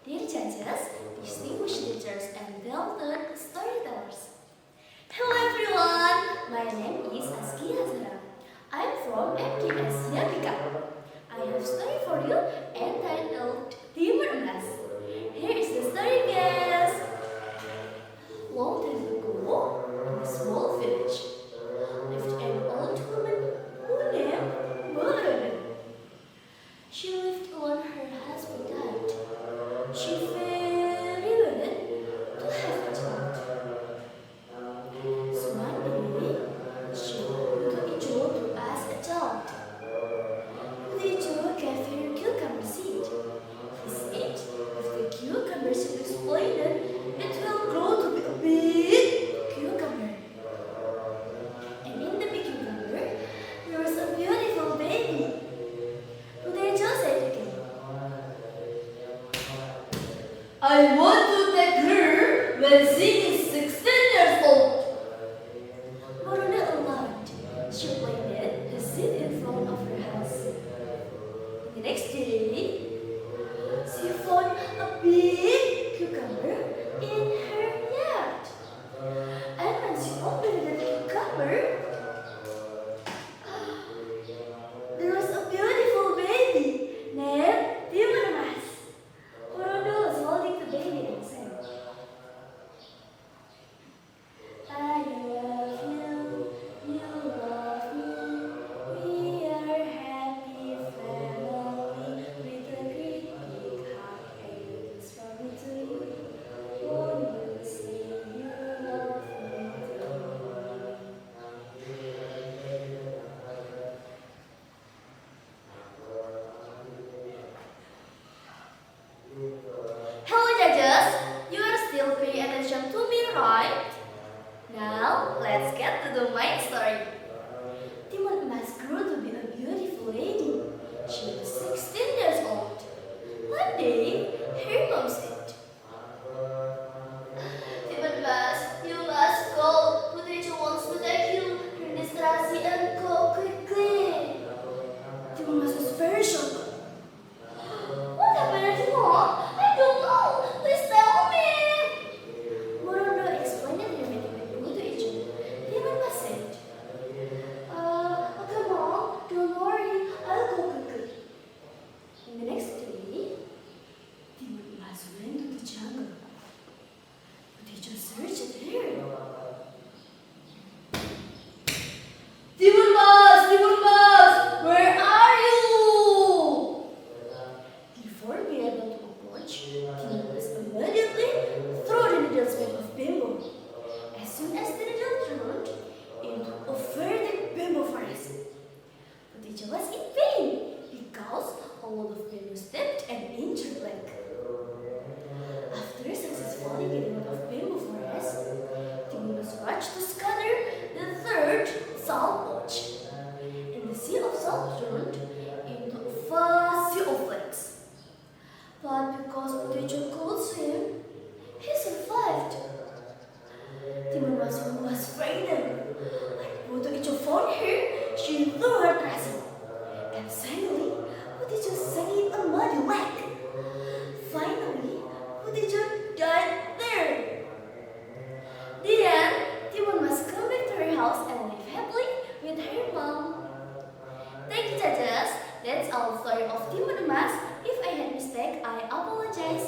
Dear judges, distinguished teachers, and talented storytellers. Hello everyone, my name is Azara. I am from MTS Yapika. I have a story for you entitled Kebumen. Here is the story, guys. Long time ago, in a small village, lived an old woman who named Kebumen. She lived alone, her husband died. She very wanted to have a child. So one day, she went to Adixour to ask a child. Adixour gave her cucumber seed. He said, if the cucumber seed is planted, it will grow to be a big cucumber. And in the big cucumber, there was a beautiful baby. Today, just said again, I want to take her when she is 16 years old. Maruna alarmed. She planted the seed in front of her house. The next day, she found a big cucumber in her yard. And when she opened the cucumber, there was a beautiful baby named Kebumen. Maruna was holding the baby and said, I love you, you love me, we are happy family, with a great big heart and it's from to you, won't you say you love me too? Hello judges, you are still paying attention to me, right? Now, let's get to the main story. Kebumen grew to be a beautiful lady. She was 16 years old. One day, her mom said, Kebumen, you must go. Adixour wants to take you. Registrasi and go quickly. Kebumen was very shocked. What happened to mom? I don't know. Please tell me. Maruna explained everything to Adixour. Kebumen said, okay mom, don't worry, I'll go quickly. And the next day, Kebumen went to the jungle. Adixour searched her. Kebumen, where are you? Before being able to approach, Kebumen immediately threw the needles made of bamboo. As soon as the needle turned into a very bamboo forest, Adixour was in pain because a lot of bamboo stepped and injured her leg. After successfully getting out of bamboo forest, Kebumen rushed to scatter the third salt patch, and the sea of salt turned into a vast sea of flakes. But because Adixour could swim, he survived. Kebumen was frightened. When Adixour found her, she threw her dressing. And suddenly, Adixour sank in a muddy lake. Finally, Adixour died there. Then, Kebumen must come back to her house and live happily with her mom. Thank you, judges. That's our story of Kebumen. If I had mistake, I apologize.